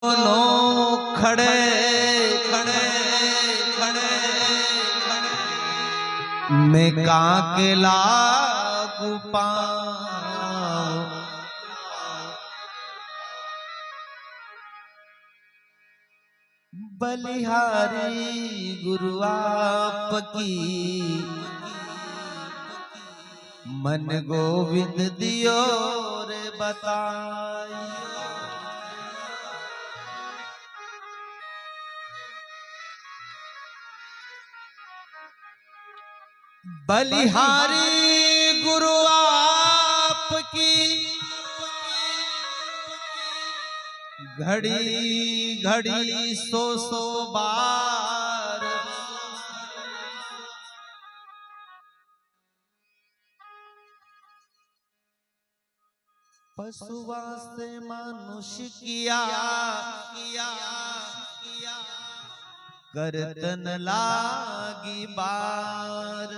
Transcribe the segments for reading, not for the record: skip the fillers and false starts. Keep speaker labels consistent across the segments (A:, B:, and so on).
A: दोनों खड़े खड़े खड़े मैं काके लागू पाऊं बलिहारी गुरु आपकी मन गोविंद दियो रे बताई बलिहारी गुरु आपकी घड़ी घड़ी सो बार पशुआ से मनुष्य किया करतन लागी बार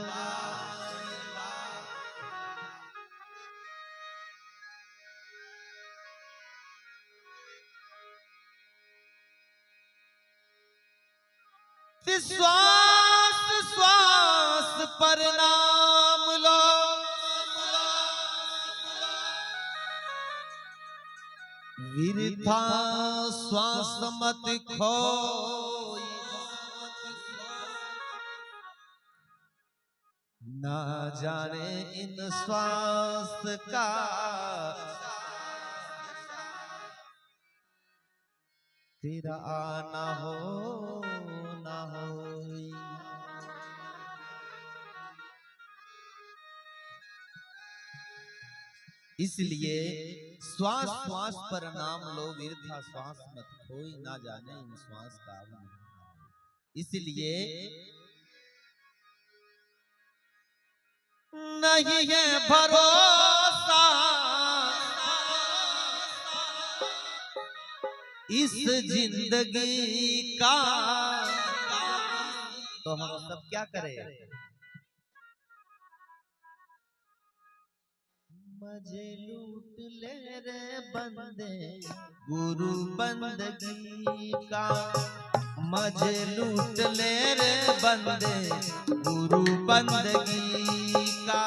A: श्वास श्वास पर नाम लो विरथा श्वास मत खोई ना जाने इन श्वास का तेरा आना हो ना हो। इसलिए श्वास श्वास पर नाम लो विरथा श्वास मत खोई ना जाने इन श्वास का। इसलिए नहीं है भरोसा इस जिंदगी का तो हम सब क्या करें मजे लूट ले रे बंदे गुरु बंदगी का मजे लूट ले रे बंदे गुरु बंदगी का।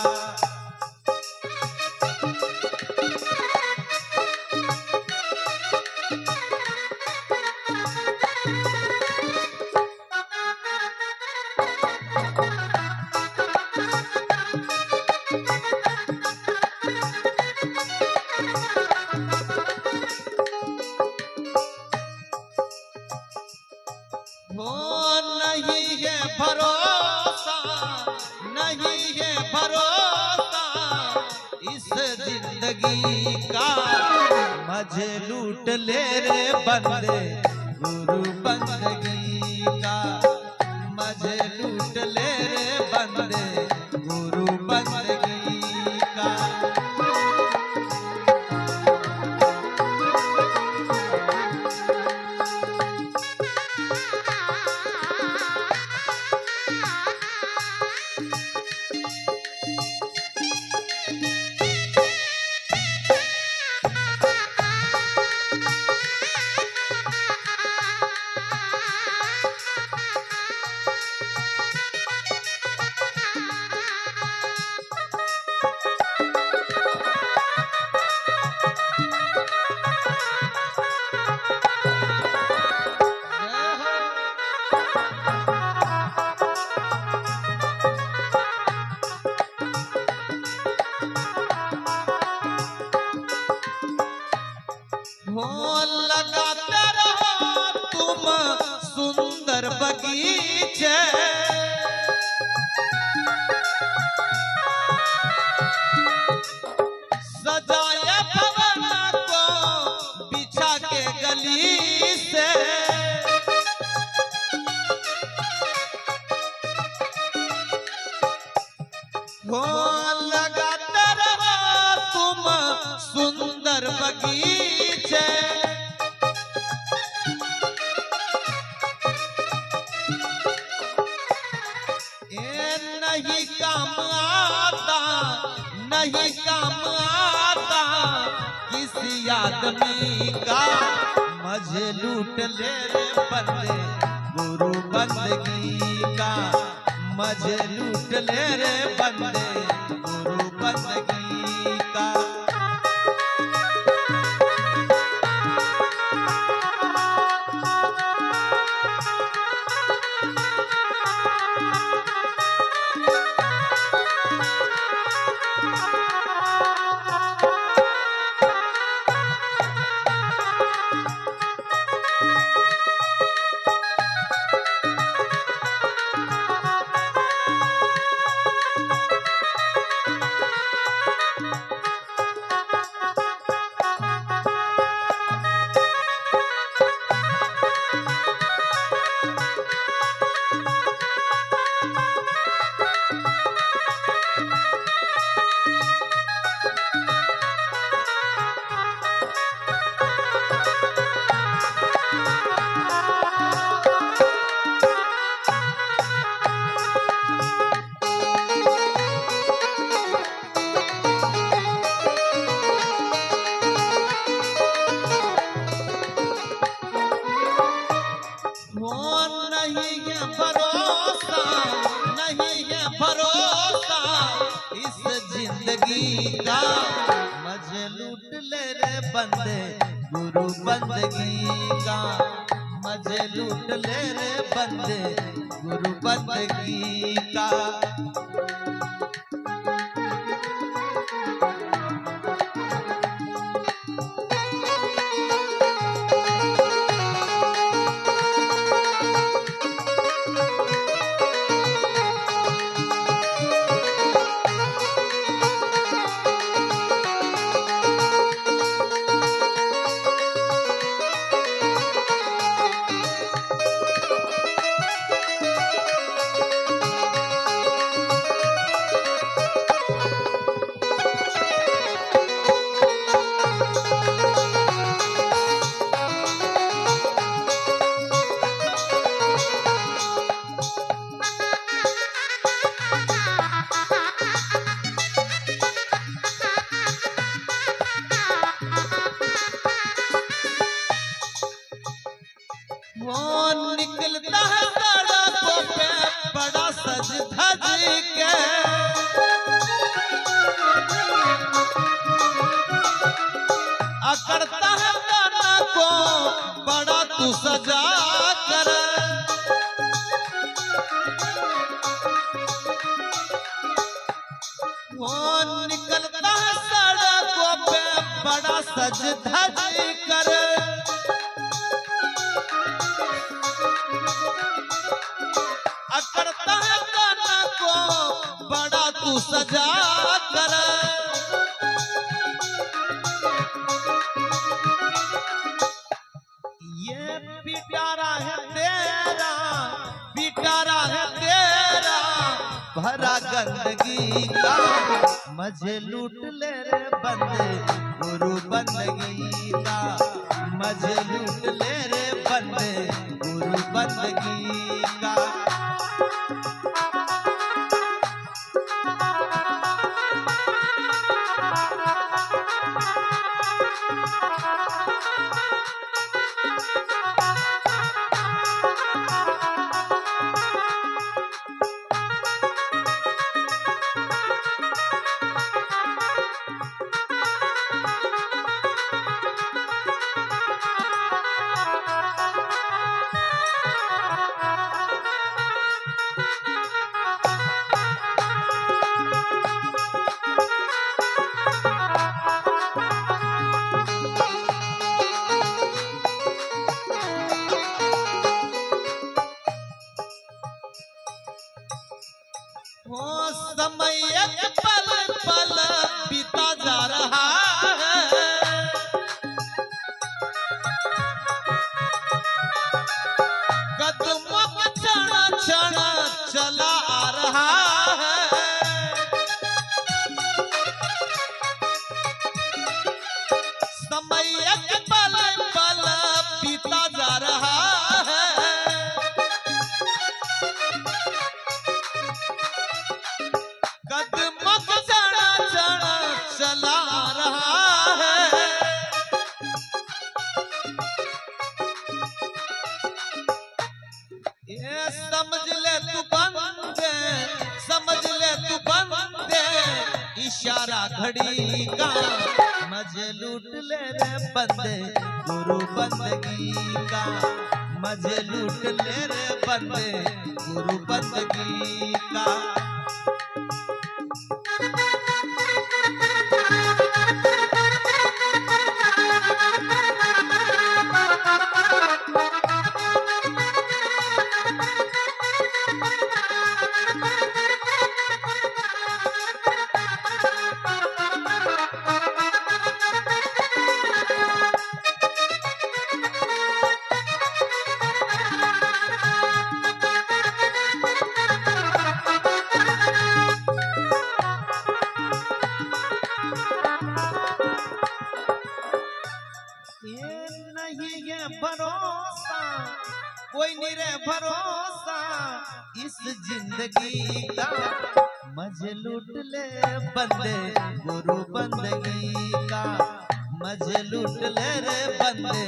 A: नहीं है भरोसा नहीं है भरोसा इस जिंदगी का मजे लूट ले रे बंदे गुरु बंदगी का मजे लूट ले रे बंदे गुरु बंदगी का। लगाते रहो तुम सुंदर बगीचे सजाए भवन को बिछा के गली से हो लगाते रहो तुम सुंदर बगीचे नहीं काम आता नहीं काम आता किसी आदमी का मजे लूट ले रे बंदे गुरु बंदगी का, मजे लूट ले रे बंदे गुरु बंदगी का। नहीं है भरोसा, नहीं है भरोसा इस जिंदगी का, मजे लूट ले रे बंदे गुरु बंदगी का, मजे लूट ले रे बंदे गुरु बंदगी का। वो निकलता है सड़कों पे बड़ा सज धज के, अकड़ता है गाना को बड़ा तू सजा कर, वो निकलता है सड़कों पे बड़ा सज धज कर, करता है गाना को बड़ा तू सजा कर। ये पिटारा है तेरा, पिटारा है तेरा भरा गंदगी का, मजे लूट ले रे बंदे गुरु बंदगी का, मजे लूट ले रे बंदे गुरु बंदगी का। समझ ले तू बंदे, समझ ले तू बंदे, इशारा घड़ी का मजे लूट ले रे बंदे गुरु बंदगी का, मजे लूट ले रे बंदे गुरु बंदगी का। भरोसा कोई नहीं रे भरोसा इस जिंदगी का, मजे लूट ले बंदे गुरु बंदगी का, मजे लूट ले रे बंदे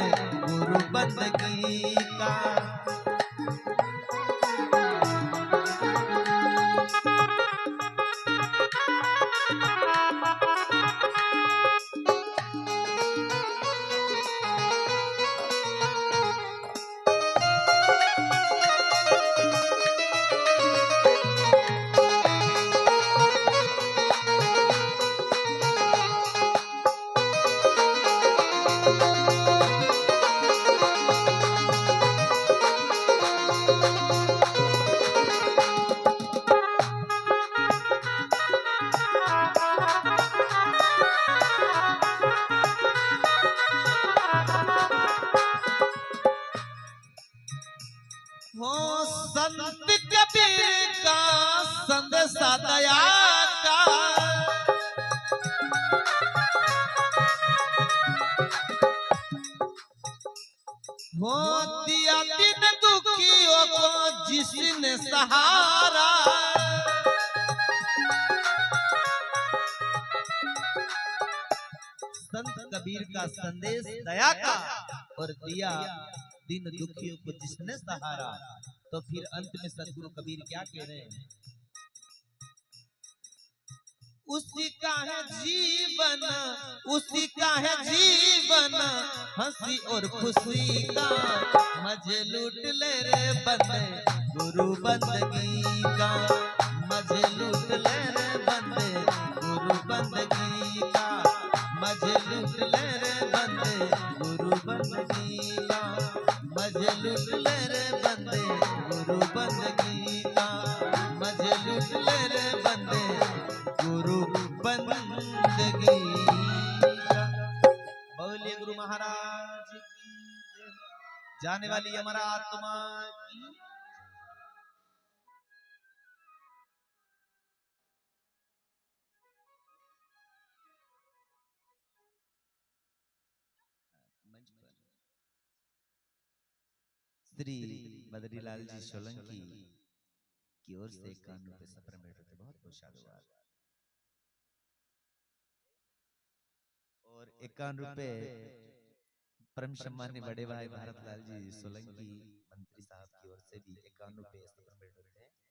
A: गुरु बंदगी का। संत कबीर का संदेशा दया का, वो दिया दिन दुखियों को जिसने सहारा। संत कबीर का संदेश दया का और दिया दिन दुखियों को जिसने सहारा। तो फिर अंत में सदगुरु कबीर क्या कह रहे हैं? उसी का है जीवन, उसी का है जीवन, हंसी और खुशी का, मजे लूट ले रे बंदे गुरु बंदगी का, मजे लूट ले रे बंदे गुरु बंदगी का, मजे लूट ले रे बंदे गुरु बंदगी का, मजे लूट ले रे बंदे गुरु बंदगी का, मजे लूट ले रे बंदे गुरु बंदगी का। बोलिए गुरु महाराज की जय। जाने वाली हमारा आत्मा की मंच पर श्री बद्रीलाल जी सोलंकी की ओर से 51 रुपए सफर में रहते बहुत बहुत साधुवाद। और 51 रुपए परम सम्मान्य बड़े भाई भारत लाल जी सोलंकी मंत्री साहब की ओर से भी 51 रुपए सफर में रहते हैं।